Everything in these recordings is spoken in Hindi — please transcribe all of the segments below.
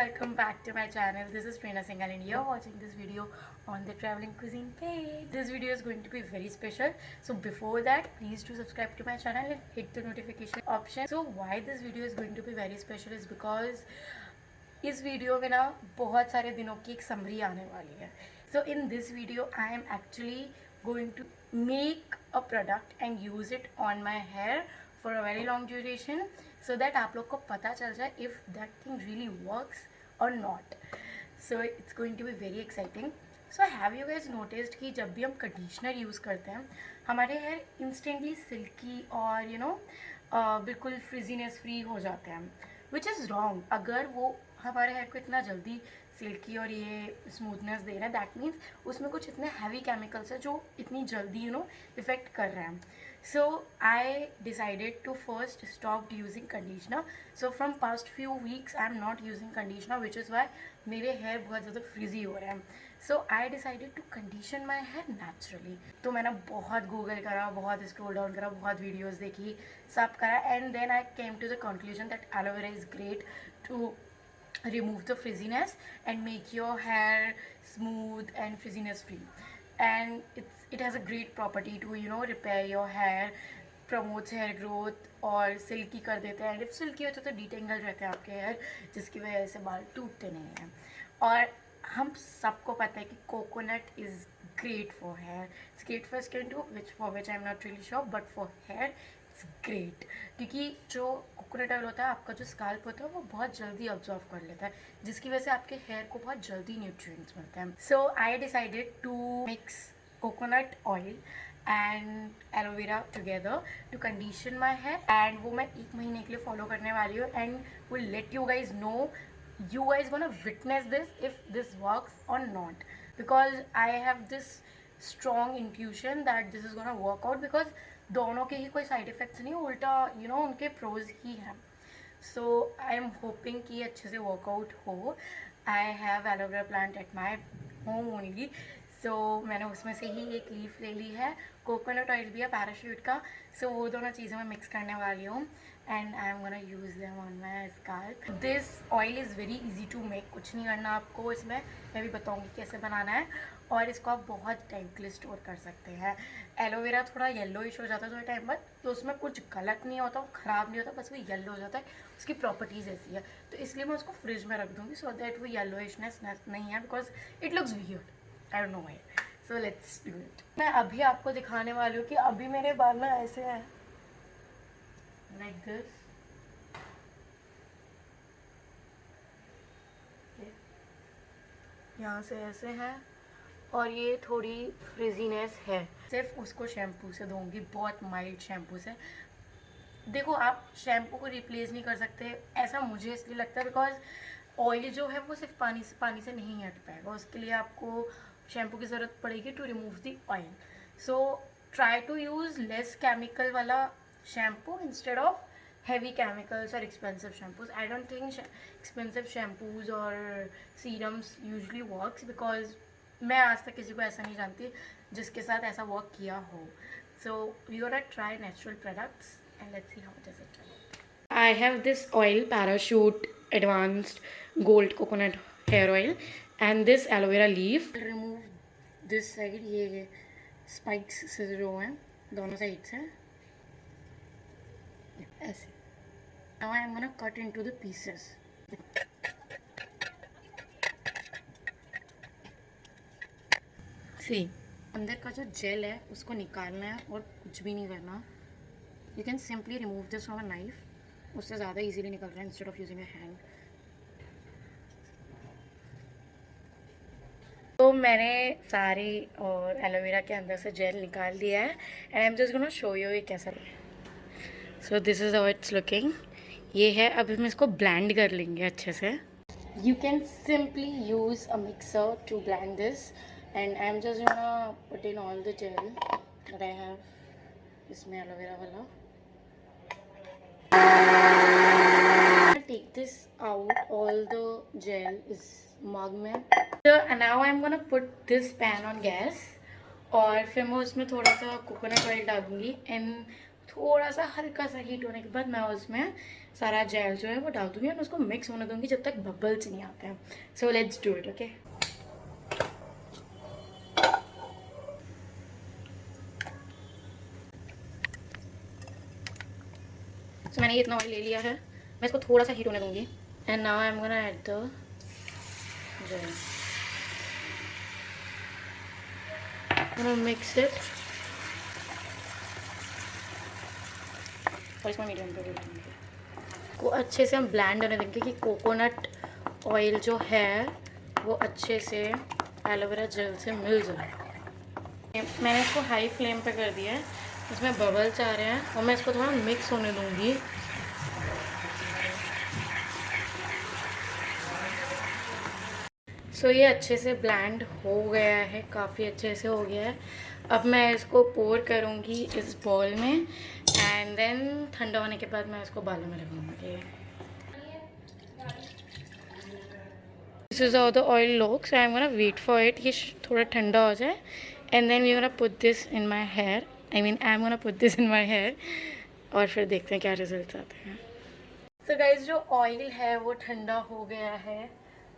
welcome back to my channel. This is Prerna Singhal and you're watching this video on the Traveling Cuisine page. This video is going to be very special. So before that, please do subscribe to my channel and hit the notification option. So why this video is going to be very special is because इस वीडियो में ना बहुत सारे दिनों की एक समरी आने वाली है. So in this video I am actually going to make a product and use it on my hair for a very long duration so that आप लोग को पता चल जाए if that thing really works or not. So it's going to be very exciting. So have you guys noticed कि जब भी हम कंडीशनर यूज़ करते हैं हमारे हेयर इंस्टेंटली सिल्की और बिल्कुल फ्रिजीनेस फ्री हो जाते हैं, विच इज़ रॉन्ग. अगर वो हमारे हेयर को इतना जल्दी सिल्की और ये स्मूथनेस दे रहे हैं, दैट मीन्स उसमें कुछ इतने हैवी केमिकल्स है जो इतनी जल्दी इफ़ेक्ट कर रहे हैं. So I decided to first stop using conditioner. So from past few weeks I am not using conditioner, which is why मेरे हेयर बहुत ज़्यादा फ्रिजी हो रहे हैं. So I decided to condition my hair naturally. तो मैंने बहुत गूगल करा, बहुत स्क्रॉल डाउन करा, बहुत वीडियोज़ देखी, सब करा, and then I came to the conclusion that aloe vera is great to remove the frizziness and make your hair smooth and frizziness free. And it has a great property to repair your hair, promotes hair growth और सिल्की कर देते हैं. एंड इफ सिल्की होते तो डिटेंगल रहते हैं आपके हेयर, जिसकी वजह से बाल टूटते नहीं हैं. और हम सबको पता है कि coconut is great for hair. It's great for skin too, which I'm not really sure, but for hair it's great. क्योंकि जो कोकोनट ऑयल होता है, आपका जो स्काल्प होता है वो बहुत जल्दी ऑब्जॉर्व कर लेता है, जिसकी वजह से आपके हेयर को बहुत जल्दी न्यूट्रिएंट्स मिलते हैं. So I decided to mix coconut oil and aloe vera together to condition my hair. And वो मैं 1 महीने के लिए फॉलो करने वाली हूँ and will let you guys know. You guys gonna witness this if this works or not, because I have this strong intuition that this is gonna work out, because दोनों के ही कोई साइड इफ़ेक्ट्स नहीं, उल्टा उनके प्रोज ही हैं. सो आई एम होपिंग कि अच्छे से वर्कआउट हो. I have aloe vera plant at my home only. So मैंने उसमें से ही एक लीफ ले ली है. कोकोनट ऑयल भी है पैराशूट का. सो वो दोनों चीज़ें मैं मिक्स करने वाली हूँ and I am gonna use them on my scalp. This oil is very easy to make. कुछ नहीं करना आपको इसमें, मैं भी बताऊँगी कैसे बनाना है. और इसको आप बहुत टाइम के लिए स्टोर कर सकते हैं. एलोवेरा थोड़ा येलोइश हो जाता है थोड़े टाइम बाद, तो उसमें कुछ गलत नहीं होता, वो ख़राब नहीं होता, बस वो येलो हो जाता है. उसकी प्रॉपर्टीज़ ऐसी है, तो इसलिए मैं उसको फ्रिज में रख दूँगी सो दैट वो येलोइशनेस नहीं है, because it looks weird. I don't know why. So let's do it. मैं अभी आपको दिखाने वाली हूँ कि अभी मेरे बाल ना ऐसे हैं, लाइक दिस. यहाँ से ऐसे हैं और ये थोड़ी फ्रिजीनेस है. सिर्फ उसको शैम्पू से धोऊंगी, बहुत माइल्ड शैम्पू से. देखो, आप शैम्पू को रिप्लेस नहीं कर सकते, ऐसा मुझे इसलिए लगता है बिकॉज ऑयल जो है वो सिर्फ पानी से नहीं हट पाएगा. उसके लिए आपको शैम्पू की ज़रूरत पड़ेगी to remove the oil. So try to use less chemical वाला shampoo instead of heavy chemicals or expensive shampoos. I don't think expensive shampoos or serums usually works, because मैं आज तक किसी को ऐसा नहीं जानती जिसके साथ ऐसा वर्क किया हो. So we gotta try natural products and let's see how does it turn out. I have this oil, Parachute Advanced Gold Coconut Hair Oil, and this aloe vera leaf. I'll remove this side, ये spikes से जो हैं दोनों साइड से ऐसे. Now I am gonna cut into the pieces. See, अंदर का जो जेल है उसको निकालना है और कुछ भी नहीं करना. You can simply remove this from a knife. उससे ज़्यादा easily निकल रहा है instead of using a hand. तो मैंने सारी और एलोवेरा के अंदर से जेल निकाल दिया है and I'm just gonna show you ये कैसा है. So this is how it's looking. ये है. अब हम इसको ब्लेंड कर लेंगे अच्छे से. You can simply use a mixer to blend this and I am just gonna put in all the gel that I have. इसमें एलोवेरा वाला. Take this out, all the gel is mug में. Now I am gonna put this pan on gas और फिर मैं उसमें थोड़ा सा कोकोनट ऑयल डालूंगी एंड थोड़ा सा हल्का सा हीट होने के बाद मैं उसमें सारा जेल जो है वो डाल दूँगी और उसको मिक्स होने दूँगी जब तक बबल्स नहीं आते हैं. So let's do it. Okay. So मैंने इतना ऑयल ले लिया है. मैं इसको थोड़ा सा हीट होने दूँगी. And now I am gonna add the gel. Mix it और इसमें मीडियम पे को अच्छे से हम ब्लेंड होने देंगे कि कोकोनट ऑयल जो है वो अच्छे से एलोवेरा जेल से मिल जाए. मैंने इसको हाई फ्लेम पे कर दिया है. इसमें बबल्स आ रहे हैं और मैं इसको थोड़ा मिक्स होने दूँगी. सो ये अच्छे से ब्लेंड हो गया है, काफ़ी अच्छे से हो गया है. अब मैं इसको पोर करूँगी इस बॉल में एंड देन ठंडा होने के बाद मैं इसको बालों में लगाऊँगी. This is how the oil looks. I am gonna wait for it कि थोड़ा ठंडा हो जाए and then we gonna put this in my hair. I am gonna put this in my hair और फिर देखते हैं क्या रिजल्ट आते हैं. सो गाइज जो ऑयल है वो ठंडा हो गया है.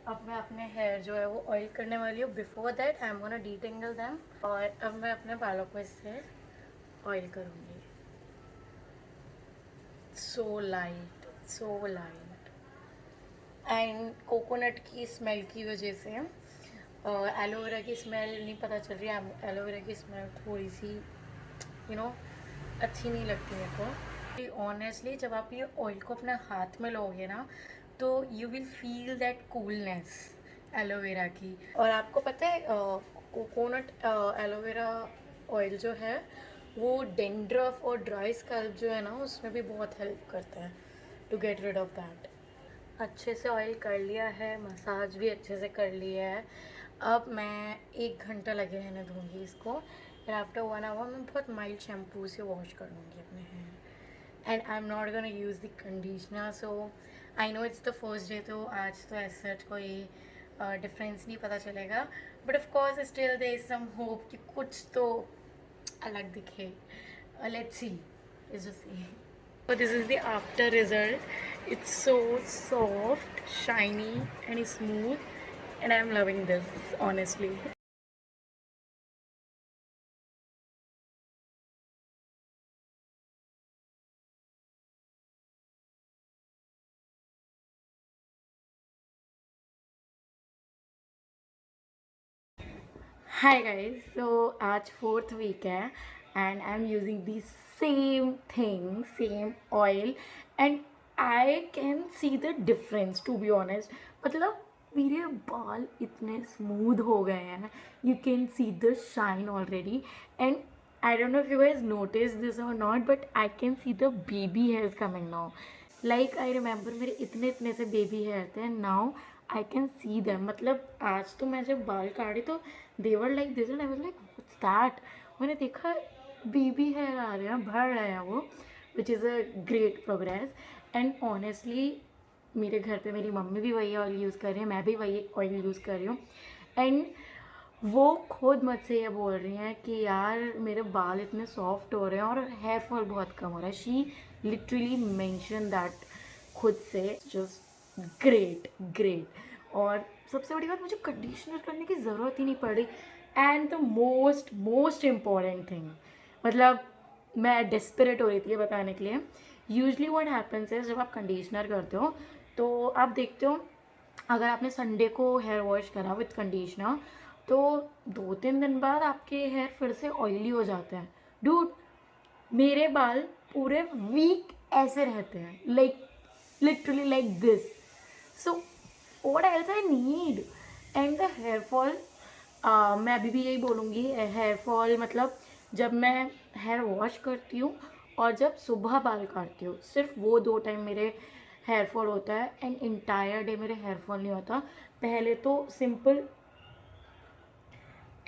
अब मैं अपने हेयर जो है वो ऑयल करने वाली हूँ. Before that I am gonna detangle them. और अब मैं अपने बालों को इससे ऑयल करूँगी. So light, so light. And coconut की स्मेल की वजह से एलोवेरा की स्मेल नहीं पता चल रही है. एलोवेरा की स्मेल थोड़ी सी अच्छी नहीं लगती मेरे को. ऑनेस्टली जब आप ये ऑयल को अपने हाथ में लोगे ना तो you will feel that coolness aloe vera की. और आपको पता है कोकोनट एलोवेरा ऑयल जो है वो डेंड्रफ और ड्राई स्कैल्प जो है ना उसमें भी बहुत हेल्प करता है to get rid of that. अच्छे से ऑयल कर लिया है, मसाज भी अच्छे से कर लिया है. अब मैं 1 घंटा लगे रहने दूँगी इसको. फिर आफ्टर 1 आवर मैं बहुत माइल्ड शैम्पू से वॉश कर लूँगी अपने hair. And I am not gonna use the conditioner. So I know it's the first day तो आज तो ऐसा कोई डिफरेंस नहीं पता चलेगा. But of course still there is some hope कि कुछ तो अलग दिखे. Let's see. It's just see. So this is the after result. It's so soft, shiny and smooth and I'm loving this honestly. Hi guys, so आज 4th week है and I'm using the same thing, same oil and I can see the difference to be honest. मतलब मेरे बाल इतने स्मूथ हो गए हैं. You can see the shine already and I don't know if you guys noticed this or not but I can see the baby hairs coming now. Like I remember मेरे इतने इतने से baby hair थे and now I can see them. मतलब आज तो मैं जब बाल काटे तो they were like this and I was like what's that. मैंने देखा बेबी हेयर आ रहे हैं, बढ़ रहे हैं वो, which is a great progress. And honestly मेरे घर पे मेरी मम्मी भी वही ऑयल यूज़ कर रही है, मैं भी वही ऑयल यूज़ कर रही हूँ. एंड वो खुद मुझसे ये बोल रही हैं कि यार मेरे बाल इतने सॉफ्ट हो रहे हैं और हेयर फॉल बहुत कम हो रहा है. शी लिटरली मेंशन दैट खुद से. Just great great. और सबसे बड़ी बात, मुझे कंडीशनर करने की ज़रूरत ही नहीं पड़ी. And the most most important thing, मतलब मैं डेस्परेट हो रही थी ये बताने के लिए. यूजली व्हाट हैपन्स है जब आप कंडीशनर करते हो तो आप देखते हो अगर आपने संडे को हेयर वॉश करा विथ कंडीशनर तो 2-3 दिन बाद आपके हेयर फिर से ऑयली हो जाते हैं. डूड मेरे बाल पूरे वीक ऐसे रहते हैं, like literally like this. So what else I need. And the hair fall, मैं अभी भी यही बोलूँगी, हेयर फॉल मतलब जब मैं हेयर वॉश करती हूँ और जब सुबह बाल काटती हूँ, सिर्फ वो 2 टाइम मेरे हेयर फॉल होता है. एंड इंटायर डे मेरे हेयर फॉल नहीं होता. पहले तो सिंपल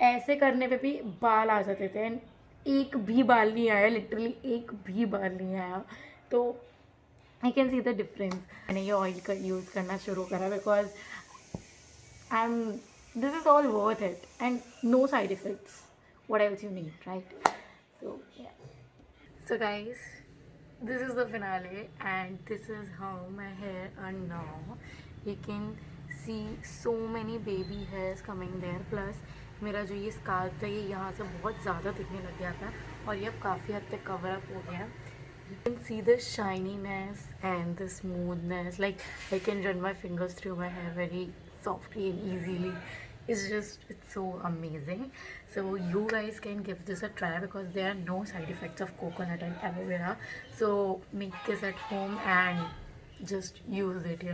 ऐसे करने पे भी बाल आ जाते थे एंड एक भी बाल नहीं आया, लिटरली एक भी बाल नहीं आया. तो I can see the difference. मैंने ये ऑयल का यूज़ करना शुरू करा because I am this is all worth it and no side effects. What else you need, right? So yeah. So guys, this is the finale and this is how my hair are now. You can see so many baby hairs coming there. Plus मेरा जो ये स्काल्प था ये यहाँ से बहुत ज़्यादा दिखने लग गया था और ये अब काफ़ी हद तक कवर अप हो गया. You can see the shininess and the smoothness. Like I can run my fingers through my hair very softly and easily. It's so amazing. So you guys can give this a try because there are no side effects of coconut and aloe vera. So make this at home and just use it.